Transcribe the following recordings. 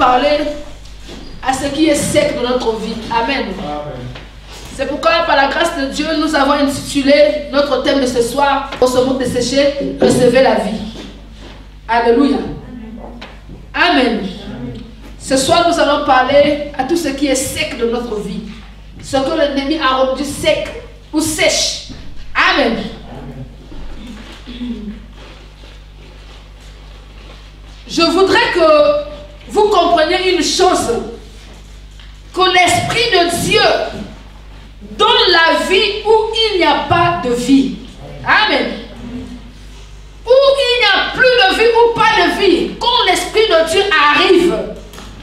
parler à ce qui est sec de notre vie. Amen. C'est pourquoi, par la grâce de Dieu, nous avons intitulé notre thème de ce soir, pour ce monde desséché, recevez la vie. Alléluia. Amen. Ce soir, nous allons parler à tout ce qui est sec de notre vie. Ce que l'ennemi a rendu sec ou sèche. Amen. Je voudrais que vous compreniez une chose, que l'Esprit de Dieu donne la vie où il n'y a pas de vie. Amen. Où il n'y a plus de vie ou pas de vie, quand l'Esprit de Dieu arrive,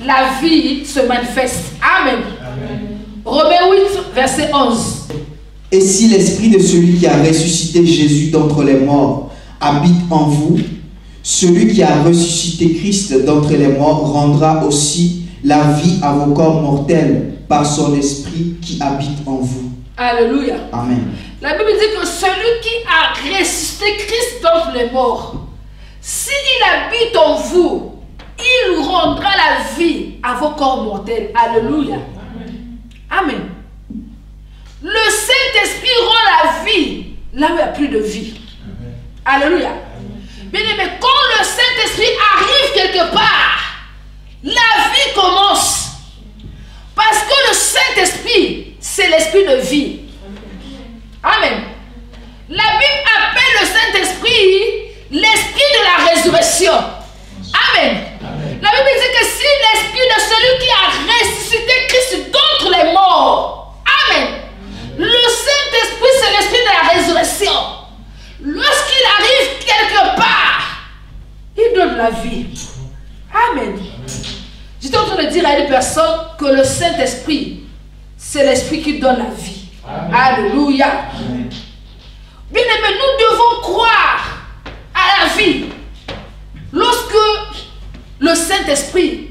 la vie se manifeste. Amen. Amen. Romains 8, verset 11. Et si l'Esprit de celui qui a ressuscité Jésus d'entre les morts habite en vous, celui qui a ressuscité Christ d'entre les morts rendra aussi la vie à vos corps mortels par son Esprit qui habite en vous. Alléluia. Amen. La Bible dit que celui qui a ressuscité Christ d'entre les morts, s'il habite en vous, il rendra la vie à vos corps mortels. Alléluia. Amen. Le Saint-Esprit rend la vie là où il n'y a plus de vie. Alléluia. Bien aimé, quand le Saint-Esprit arrive quelque part, la vie commence. Parce que le Saint-Esprit, c'est l'esprit de vie. Amen. La Bible appelle le Saint-Esprit l'esprit de la résurrection. Amen. La Bible dit que si l'esprit de celui qui a ressuscité Christ d'entre les morts, Amen. Le Saint-Esprit, c'est l'esprit de la résurrection. Lorsqu'il arrive quelque part, il donne la vie. Amen. J'étais en train de dire à une personne que le Saint-Esprit, c'est l'esprit qui donne la vie. Amen. Alléluia. Amen. Bien aimé, nous devons croire à la vie. Lorsque le Saint-Esprit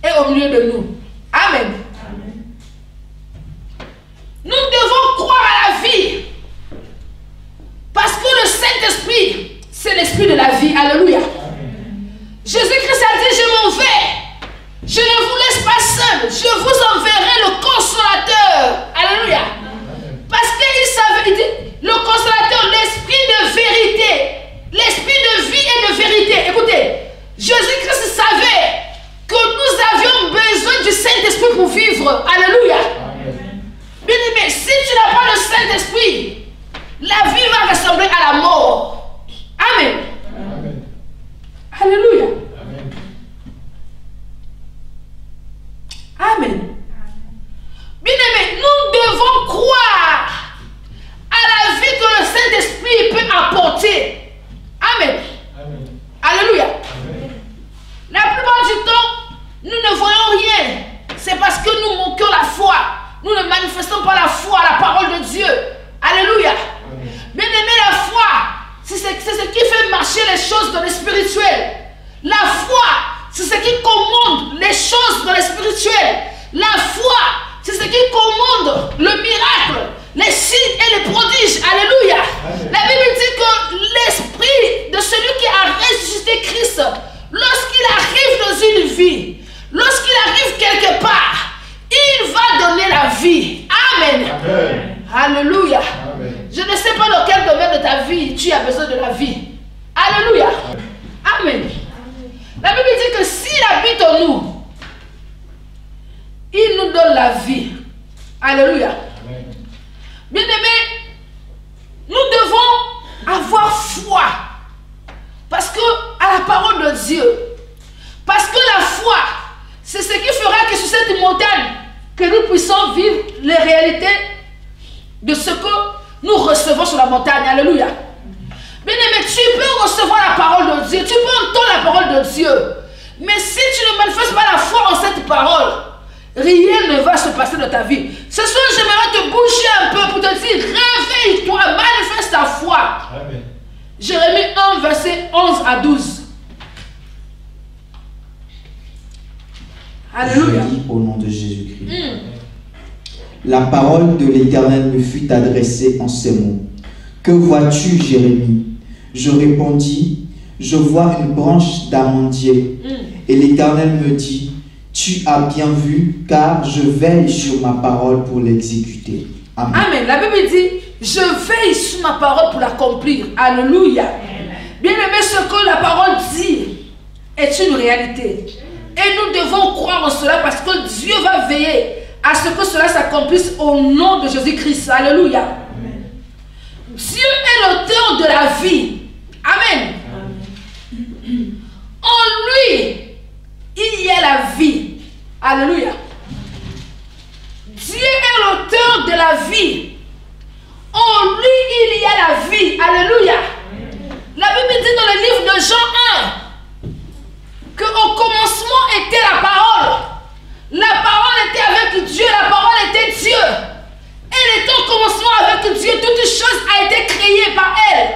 est au milieu de nous. Amen. Amen. Nous devons croire à la vie. Parce que le Saint-Esprit, c'est l'esprit de la vie. Alléluia. Jésus-Christ a dit, je m'en vais. Je ne vous laisse pas seul. Je vous enverrai le consolateur. Alléluia. Parce qu'il savait, il dit, le consolateur, l'esprit de vérité. L'esprit de vie et de vérité. Écoutez, Jésus-Christ savait que nous avions besoin du Saint-Esprit pour vivre. Alléluia. Bien aimé, si tu n'as pas le Saint-Esprit, la vie va ressembler à la mort. Amen. Amen. Alléluia. Amen. Amen. Bien aimé, nous devons croire à la vie que le Saint-Esprit peut apporter. Amen. Amen. Alléluia. Amen. La plupart du temps, nous ne voyons rien. C'est parce que nous manquons la foi. Nous ne manifestons pas la foi à la parole de Dieu. Alléluia. Bien aimé, la foi, c'est ce qui fait marcher les choses dans le spirituel. La foi, c'est ce qui commande les choses dans le spirituel. La foi, c'est ce qui commande le miracle, les signes et les prodiges. Alléluia. Amen. La Bible dit que l'esprit de celui qui a ressuscité Christ, lorsqu'il arrive dans une vie, lorsqu'il arrive quelque part, il va donner la vie. Amen. Amen. Alléluia. Amen. Je ne sais pas dans quel domaine de ta vie tu as besoin de la vie. Alléluia. Amen. Amen. La Bible dit que s'il habite en nous, il nous donne la vie. Alléluia. Amen. Bien aimé, nous devons avoir foi. Parce que à la parole de Dieu, parce que la foi, c'est ce qui fera que sur cette montagne, que nous puissions vivre les réalités de ce que nous recevons sur la montagne. Alléluia. Bien aimé, tu peux recevoir la parole de Dieu, tu peux entendre la parole de Dieu. Mais si tu ne manifestes pas la foi en cette parole, rien ne va se passer dans ta vie. Ce soir, j'aimerais te bouger un peu pour te dire, réveille-toi, manifeste ta foi. Amen. Jérémie 1, verset 11 à 12. Alléluia. Je dis au nom de Jésus-Christ. La parole de l'Éternel me fut adressée en ces mots. Que vois-tu, Jérémie? Je répondis, je vois une branche d'amandier. Et l'Éternel me dit, tu as bien vu, car je veille sur ma parole pour l'exécuter. Amen. Amen. La Bible dit, je veille sur ma parole pour l'accomplir. Alléluia. Bien aimé, ce que la parole dit est une réalité. Et nous devons croire en cela parce que Dieu va veiller à ce que cela s'accomplisse au nom de Jésus-Christ. Alléluia. Amen. Dieu est l'auteur de la vie. Amen. Amen. En lui, il y a la vie. Alléluia. Dieu est l'auteur de la vie. En lui, il y a la vie. Alléluia. La Bible dit dans le livre de Jean 1 qu'au commencement était la parole. La parole était avec Dieu, la parole était Dieu. Elle était au commencement avec Dieu. Toute chose a été créée par elle.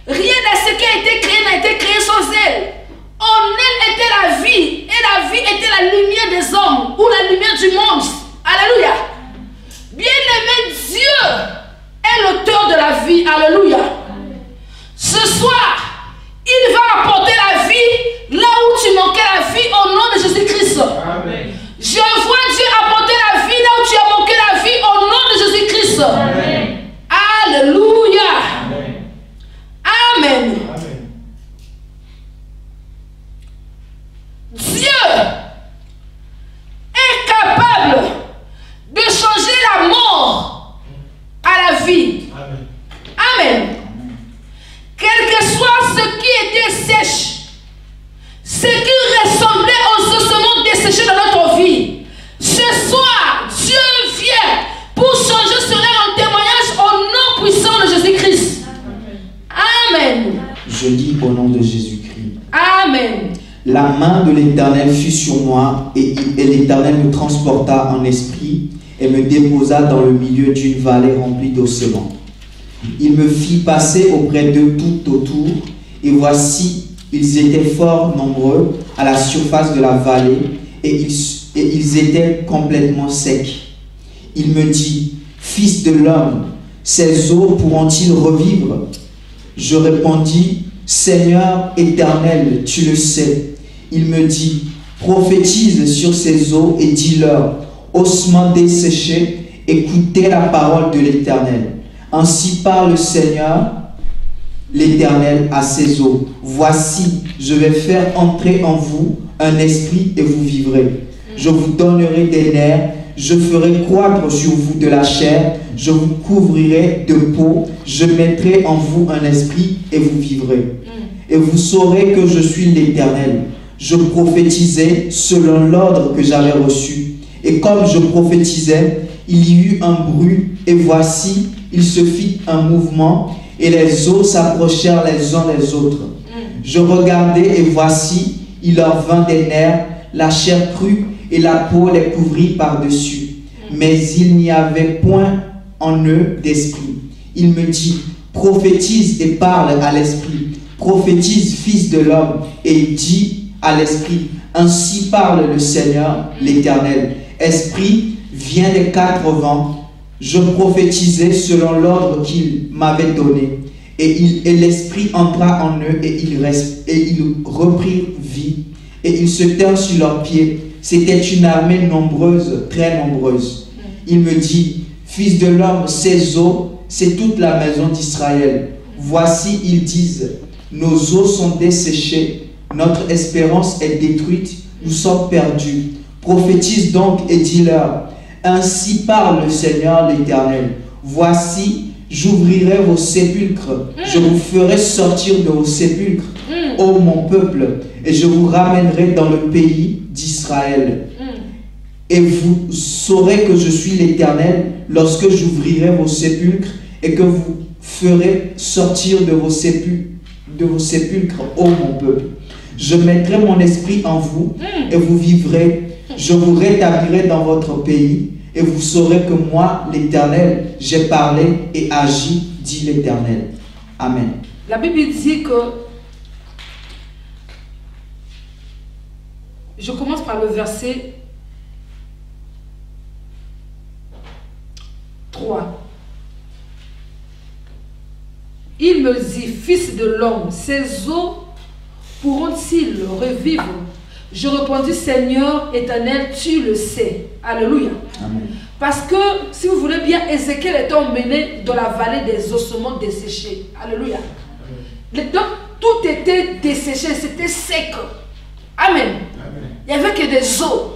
Rien de ce qui a été créé n'a été créé sans elle. En elle était la vie. Et la vie était la lumière des hommes ou la lumière du monde. Alléluia. Bien-aimé, Dieu est l'auteur de la vie. Alléluia. Ce soir, il va apporter la vie là où tu manquais la vie au nom de Jésus-Christ. Amen. Je vois Dieu apporter la vie là où tu as manqué la vie au nom de Jésus-Christ. Amen. Alléluia. Amen. Amen. Amen. Dieu est capable de changer la mort à la vie. Amen. Amen. Quel que soit ce qui était sèche, ce qui ressemblait aux ossements desséchés dans notre vie, ce soir, Dieu vient pour changer cela en témoignage au nom puissant de Jésus-Christ. Amen. Je dis au nom de Jésus-Christ. Amen. La main de l'Éternel fut sur moi et l'Éternel me transporta en esprit et me déposa dans le milieu d'une vallée remplie d'ossements. Il me fit passer auprès d'eux tout autour, et voici, ils étaient fort nombreux à la surface de la vallée, et ils étaient complètement secs. Il me dit, Fils de l'homme, ces eaux pourront-ils revivre? Je répondis, Seigneur éternel, tu le sais. Il me dit, prophétise sur ces eaux et dis-leur, ossements desséchés, écoutez la parole de l'Éternel. Ainsi parle le Seigneur, l'Éternel, à ces eaux. Voici, je vais faire entrer en vous un esprit et vous vivrez. Je vous donnerai des nerfs, je ferai croître sur vous de la chair, je vous couvrirai de peau, je mettrai en vous un esprit et vous vivrez. Et vous saurez que je suis l'Éternel. Je prophétisais selon l'ordre que j'avais reçu. Et comme je prophétisais, il y eut un bruit, et voici, il se fit un mouvement, et les eaux s'approchèrent les uns des autres. Je regardai, et voici, il leur vint des nerfs, la chair crue, et la peau les couvrit par-dessus. Mais il n'y avait point en eux d'esprit. Il me dit, prophétise et parle à l'esprit. Prophétise, fils de l'homme, et dis à l'esprit, ainsi parle le Seigneur, l'Éternel. Esprit, viens des quatre vents. Je prophétisais selon l'ordre qu'il m'avait donné. Et l'esprit entra en eux et ils reprirent vie. Et ils se tinrent sur leurs pieds. C'était une armée nombreuse, très nombreuse. Il me dit, Fils de l'homme, ces eaux, c'est toute la maison d'Israël. Voici, ils disent, nos eaux sont desséchées, notre espérance est détruite, nous sommes perdus. Prophétise donc et dis-leur, ainsi parle le Seigneur l'Éternel. Voici, j'ouvrirai vos sépulcres, je vous ferai sortir de vos sépulcres, ô mon peuple, et je vous ramènerai dans le pays d'Israël. Et vous saurez que je suis l'Éternel lorsque j'ouvrirai vos sépulcres et que vous ferez sortir de vos sépulcres, ô mon peuple. Je mettrai mon esprit en vous et vous vivrez. Je vous rétablirai dans votre pays et vous saurez que moi, l'Éternel, j'ai parlé et agi, dit l'Éternel. Amen. La Bible dit que, je commence par le verset 3. Il me dit, Fils de l'homme, ces eaux pourront-ils revivre? Je répondis, Seigneur éternel, tu le sais. Alléluia. Amen. Parce que, si vous voulez bien, Ézéchiel était emmené dans la vallée des ossements desséchés. Alléluia. Donc, tout était desséché, c'était sec. Amen. Il n'y avait que des eaux.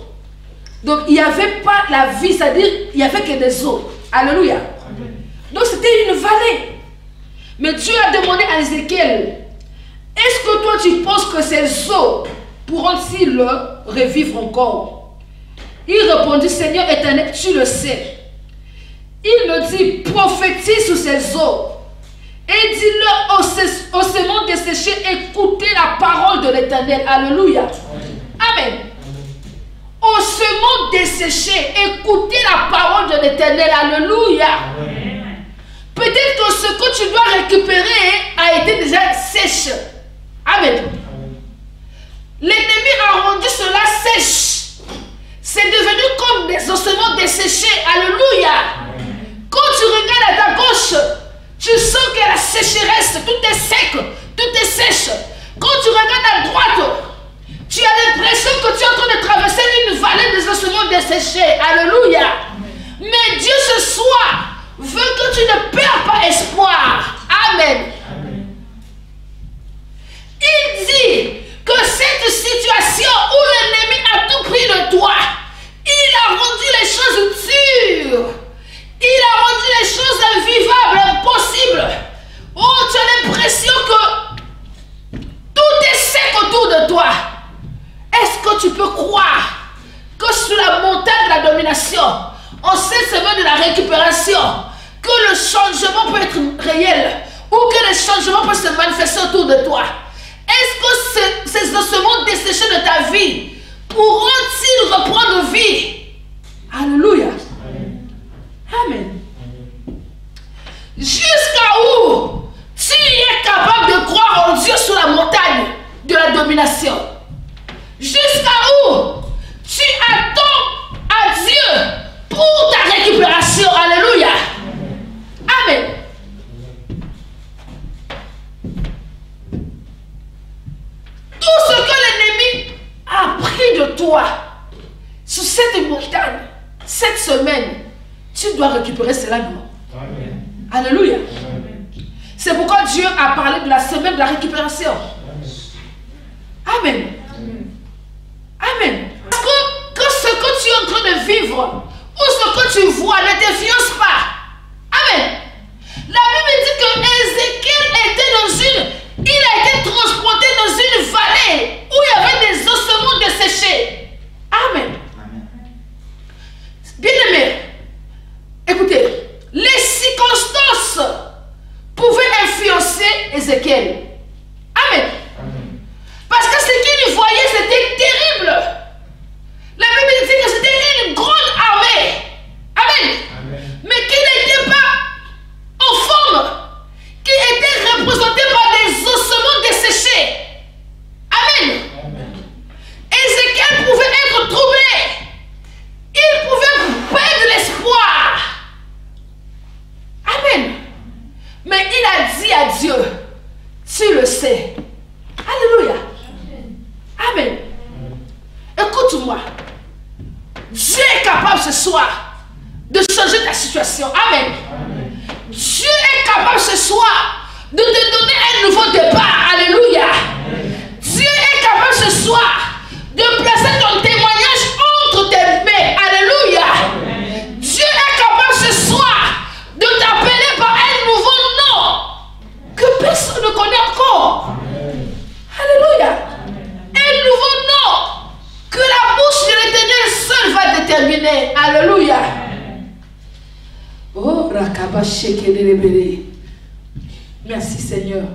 Donc, il n'y avait pas la vie, c'est-à-dire, il n'y avait que des eaux. Alléluia. Donc, c'était une vallée. Mais Dieu a demandé à Ézéchiel, est-ce que toi, tu penses que ces eaux pourront-ils revivre encore? Il répondit, Seigneur éternel, tu le sais. Il me dit, prophétise sur ces eaux. Et dis-leur aux séments desséchés, écoutez la parole de l'Éternel. Alléluia. Amen. Aux séments desséchés, écoutez la parole de l'Éternel. Alléluia. Peut-être que ce que tu dois récupérer a été déjà sèche. Amen. L'ennemi a rendu cela sèche. C'est devenu comme des ossements desséchés. Alléluia. Quand tu regardes à ta gauche, tu sens que la sécheresse, tout est sec, tout est sèche. Quand tu regardes à droite, tu as l'impression que tu es en train de traverser une vallée des ossements desséchés. Alléluia. Mais Dieu ce soir veut que tu ne perds pas espoir. Amen. Il dit que cette situation où l'ennemi a tout pris de toi, il a rendu les choses dures. Il a rendu les choses invivables, impossibles. Oh, tu as l'impression que tout est sec autour de toi. Est-ce que tu peux croire que sur la montagne de la domination, en cette semaine de la récupération, que le changement peut être réel ou que le changement peut se manifester autour de toi? Est-ce que ces ossements desséchés de ta vie pourront-ils reprendre vie? Alléluia. Amen. Jusqu'à où tu es capable de croire en Dieu sur la montagne de la domination? Jusqu'à où tu attends à Dieu pour ta récupération? Alléluia. Amen. Tout ce que l'ennemi a pris de toi sur cette montagne, cette semaine, tu dois récupérer cela, non? Amen. Alléluia. C'est pourquoi Dieu a parlé de la semaine de la récupération. Amen. Amen. Parce que ce que tu es en train de vivre ou ce que tu vois ne t'influence pas. Amen. La Bible dit que Ézéchiel il a été transporté dans une vallée où il y avait des ossements desséchés. Amen. Bien-aimés, écoutez, les circonstances pouvaient influencer Ézéchiel. Amen. Parce que ce qu'il voyait, c'était terrible. La Bible dit que c'était une grande armée. Amen. Mais qui n'était pas en forme, qui était représenté par des ossements desséchés. Amen. Ézéchiel pouvait être troublé. Il pouvait perdre l'espoir. Amen. Mais il a dit à Dieu, tu le sais. Alléluia. Amen. Écoute-moi. Dieu est capable ce soir de changer ta situation. Amen. Dieu est capable ce soir de te donner un nouveau départ. Alléluia. Dieu est capable ce soir de placer ton témoignage entre tes mains. Alléluia. Dieu est capable ce soir de t'appeler par un nouveau nom que personne ne connaît encore. Alléluia. Un nouveau nom que la bouche de l'Éternel seule va déterminer. Alléluia. Oh, merci Seigneur.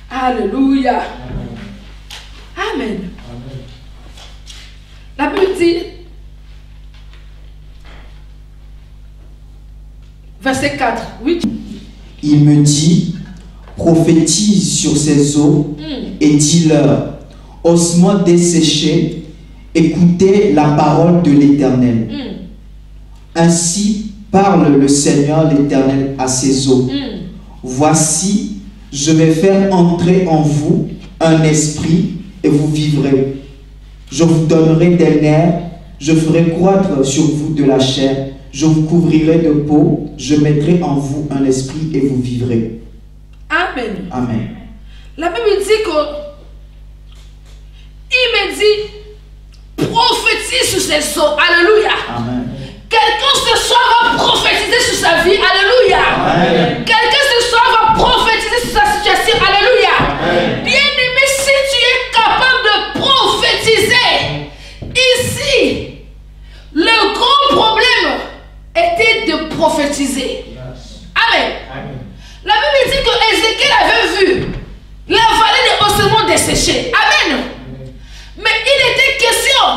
Alléluia. Amen. La Bible dit, verset 4, oui. Il me dit, prophétise sur ces eaux et dis-leur, ossements desséchés, écoutez la parole de l'Éternel. Ainsi parle le Seigneur l'Éternel à ces eaux. Voici, je vais faire entrer en vous un esprit et vous vivrez. Je vous donnerai des nerfs, je ferai croître sur vous de la chair, je vous couvrirai de peau, je mettrai en vous un esprit et vous vivrez. Amen. Amen. La Bible dit que il me dit prophétise sur ses eaux. Alléluia. Amen. Quelqu'un ce soir va prophétiser sur sa vie. Alléluia. Amen. Quelqu'un ce soir va prophétiser sur sa situation. Alléluia. Bien-aimé, si tu es capable de prophétiser, ici, le grand problème était de prophétiser. Amen. La Bible dit que Ézéchiel avait vu la vallée des ossements desséchés. Amen. Mais il était question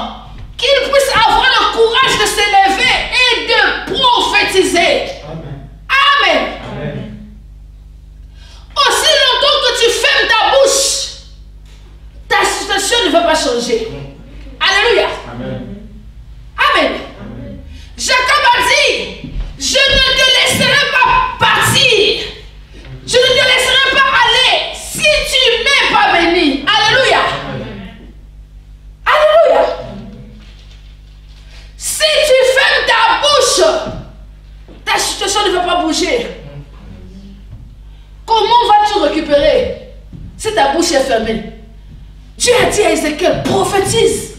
qu'il puisse avoir le courage de se lever et de prophétiser. Amen. Aussi longtemps que tu fermes ta bouche, ta situation ne va pas changer. Alléluia. Amen. Jacob a dit, je ne te laisserai pas partir. Je ne te laisserai pas aller si tu ne m'es pas béni. Alléluia. Alléluia. Si tu fermes ta bouche, ta situation ne va pas bouger. Comment vas-tu récupérer si ta bouche est fermée? Dieu a dit à Ézéchiel, prophétise.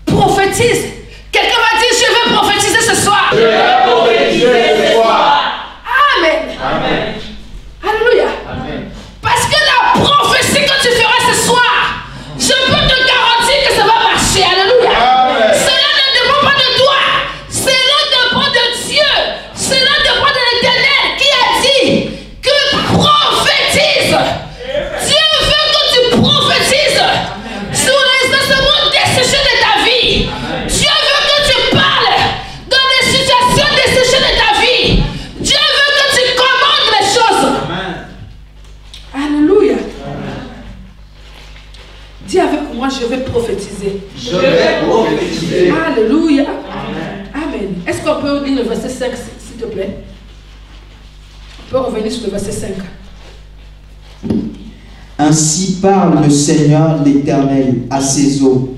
Prophétise. Quelqu'un va dire, je vais prophétiser ce soir. Je vais prophétiser ce soir. Amen. Amen. Alléluia. Amen. Parce que la prophétie que tu feras ce soir, je peux te garantir que ça va marcher. Alléluia. Amen. Cela ne dépend pas de toi. Cela dépend de Dieu. Cela dépend de l'Éternel qui a dit que prophétise. Dieu veut que tu prophétises sur les ossements desséchés de ta vie. Dieu veut que tu parles dans les situations desséchées de ta vie. Dieu veut que tu commandes les choses. Alléluia. Dis avec moi, je vais prophétiser. Je vais prophétiser. Alléluia. Amen. Est-ce qu'on peut lire le verset 5, s'il te plaît? On peut revenir sur le verset 5. Ainsi parle le Seigneur l'Éternel à ses eaux.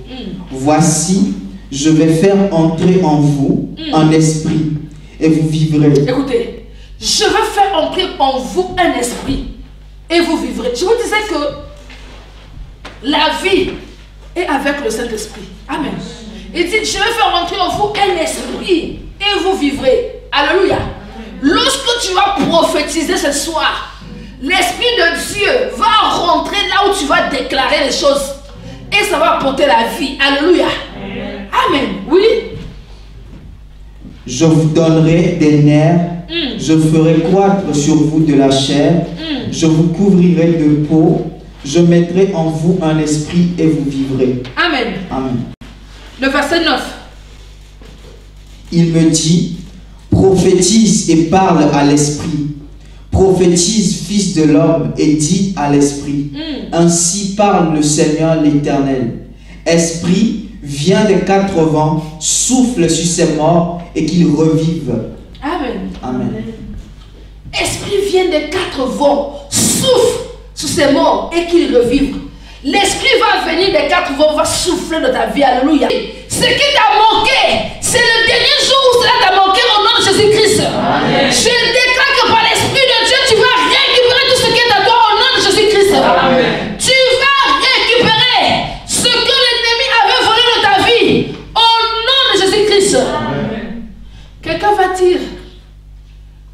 Voici, je vais faire entrer en vous un esprit et vous vivrez. Écoutez, je vais faire entrer en vous un esprit et vous vivrez. Je vous disais que la vie est avec le Saint-Esprit. Amen. Il dit, je vais faire entrer en vous un esprit et vous vivrez. Alléluia. Lorsque tu vas prophétiser ce soir, l'Esprit de Dieu va rentrer là où tu vas déclarer les choses et ça va apporter la vie. Alléluia. Amen. Oui. Je vous donnerai des nerfs, je ferai croître sur vous de la chair, je vous couvrirai de peau, je mettrai en vous un esprit et vous vivrez. Amen. Amen. Le verset 9. Il me dit, prophétise et parle à l'esprit. Prophétise, fils de l'homme, et dis à l'esprit. Ainsi parle le Seigneur l'Éternel. Esprit, viens des quatre vents, souffle sur ces morts et qu'ils revivent. Amen. Amen. Esprit vient des quatre vents, souffle sur ces morts et qu'ils revivent. L'esprit va venir des quatre vents, va souffler dans ta vie. Alléluia. Ce qui t'a manqué, c'est le dernier jour où cela t'a manqué au nom de Jésus-Christ. Je déclare que par l'Esprit de Dieu, tu vas récupérer tout ce qui est à toi au nom de Jésus-Christ. Tu vas récupérer ce que l'ennemi avait volé dans ta vie au nom de Jésus-Christ. Quelqu'un va dire,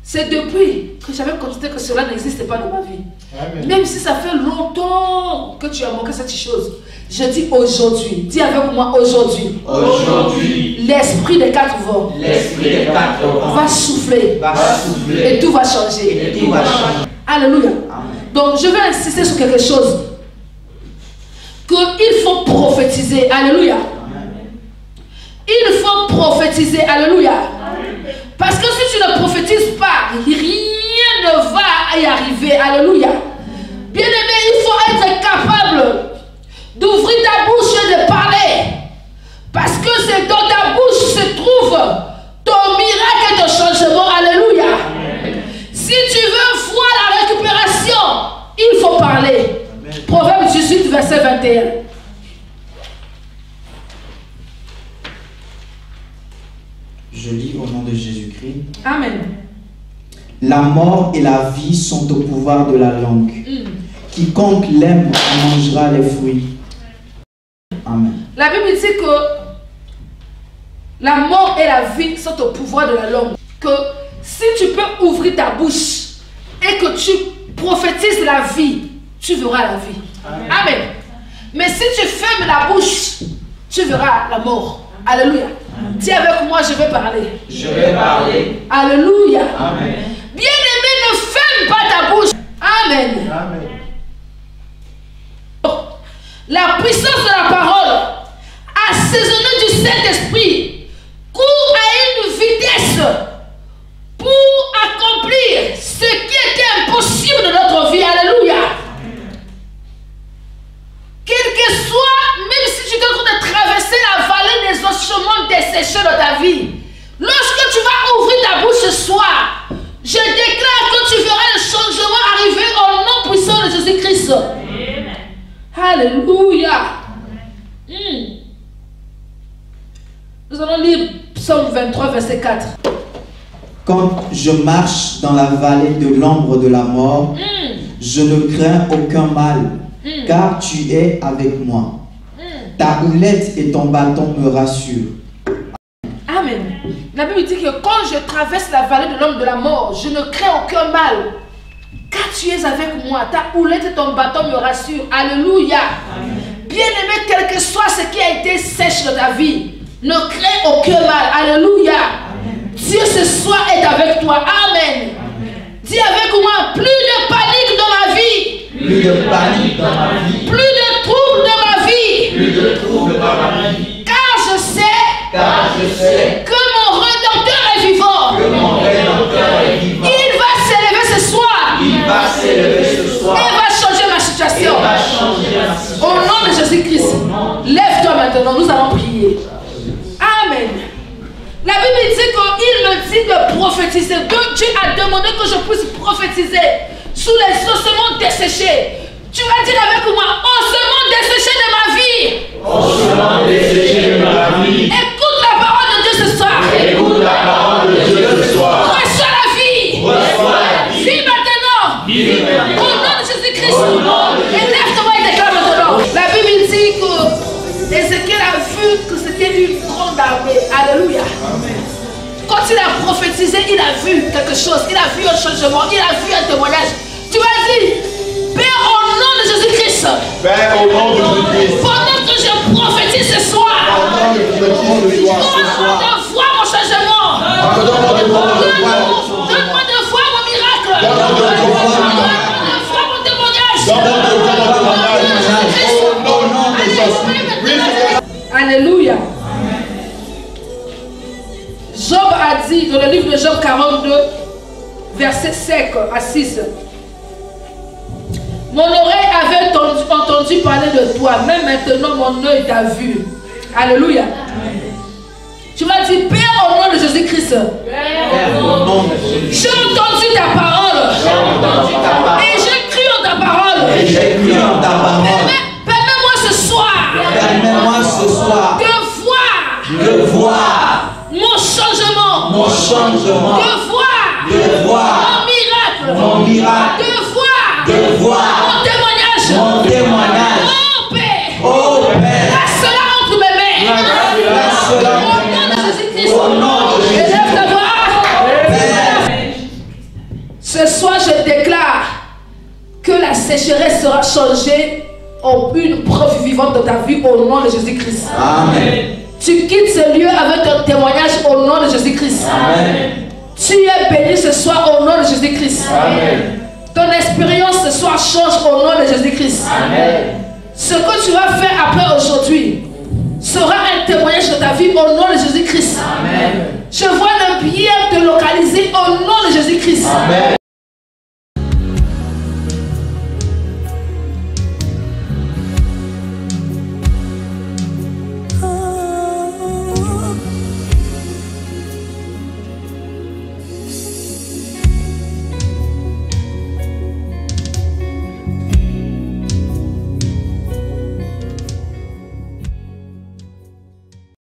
c'est depuis que j'avais constaté que cela n'existait pas dans ma vie. Amen. Même si ça fait longtemps que tu as manqué cette chose, je dis aujourd'hui, dis avec moi aujourd'hui. Aujourd'hui, l'esprit des quatre vents va souffler. Et tout va changer. Alléluia. Amen. Donc je vais insister sur quelque chose. Qu'il faut prophétiser. Alléluia. Amen. Il faut prophétiser. Alléluia. Amen. Parce que si tu ne prophétises pas, rien ne va y arriver. Alléluia. Bien-aimé, il faut être capable d'ouvrir ta bouche et de parler. Parce que c'est dans ta bouche se trouve ton miracle et ton changement. Alléluia. Amen. Si tu veux voir la récupération, il faut parler. Amen. Proverbe 18, verset 21. Amen. La mort et la vie sont au pouvoir de la langue. Quiconque l'aime en mangera les fruits. Amen. La Bible dit que la mort et la vie sont au pouvoir de la langue. Que si tu peux ouvrir ta bouche et que tu prophétises la vie, tu verras la vie. Amen. Amen. Mais si tu fermes la bouche, tu verras la mort. Alléluia. Dis avec moi, je vais parler. Je vais parler. Alléluia. Amen. Bien-aimé, ne ferme pas ta bouche. Amen. Amen. La puissance de la parole, assaisonnée du Saint-Esprit, court à une vitesse pour accomplir ce qui était impossible de notre vie. Alléluia. Quel que soit, même si tu es en train de traverser la vallée des ossements desséchés dans ta vie, lorsque tu vas ouvrir ta bouche ce soir, je déclare que tu verras le changement arriver au nom puissant de Jésus-Christ. Alléluia. Nous allons lire Psaume 23, verset 4. Quand je marche dans la vallée de l'ombre de la mort, je ne crains aucun mal, car tu es avec moi. Ta houlette et ton bâton me rassurent. Amen. La Bible dit que quand je traverse la vallée de l'ombre de la mort, je ne crains aucun mal, car tu es avec moi. Ta houlette et ton bâton me rassurent. Alléluia. Bien-aimé, quel que soit ce qui a été sèche dans ta vie, ne crains aucun mal. Alléluia. Dieu ce soir est avec toi. Amen. Dis avec moi, plus de panique dans ma vie. Plus de panique dans ma vie. Plus de troubles dans ma vie. Plus de troubles dans ma vie. Car je sais que mon Rédempteur est vivant. mon Rédempteur est vivant. Il va s'élever ce soir. Il va s'élever ce soir. Et va changer ma situation. Il va changer ma situation. Au nom de Jésus-Christ. Lève-toi maintenant, nous allons prier. Amen. La Bible dit qu'il me dit de prophétiser. Donc Dieu a demandé que je puisse prophétiser sous les ossements desséchés. Tu vas dire avec moi, ossements desséchés de ma vie. Ossements desséchés de ma vie. Écoute la parole de Dieu ce soir. Écoute la parole de Dieu ce soir. Reçois la vie. Reçois la vie. Vis maintenant. Vis maintenant. Au nom de Jésus-Christ. Au nom de Jésus-Christ. Et lève-toi et déclare maintenant. La Bible dit que Ézéchiel a vu que c'était une grande armée. Alléluia. Quand il a prophétisé, il a vu quelque chose. Il a vu un changement. Il a vu un témoignage. Tu vas dire, Père, au nom de Jésus-Christ. Père, au nom de Jésus-Christ. Pendant que je prophétise ce soir. Pendant que je prophétise ce soir. Donne-moi mon changement. Donne-moi de foi mon miracle. Donne-moi de foi mon témoignage. Alléluia. Job a dit dans le livre de Job 42, verset 5 à 6. Mon oreille avait entendu parler de toi, même maintenant mon œil t'a vu. Alléluia. Tu m'as dit, Père, au nom de Jésus-Christ, j'ai entendu ta parole. Et j'ai cru en ta parole. Permets-moi ce soir. Permets-moi ce soir de voir mon changement. De voir mon miracle. De voir mon témoignage. Oh Père. Place-la entre mes mains. Au nom de Jésus-Christ. Élève ta voix. Ce soir, je déclare que la sécheresse sera changée en une preuve vivante de ta vie au nom de Jésus-Christ. Amen. Tu quittes ce lieu avec un témoignage au nom de Jésus-Christ. Amen. Tu es béni ce soir au nom de Jésus-Christ. Amen. Ton expérience ce soir change au nom de Jésus-Christ. Amen. Ce que tu vas faire après aujourd'hui sera un témoignage de ta vie au nom de Jésus-Christ. Amen. Je vois le bien te localiser au nom de Jésus-Christ. Amen.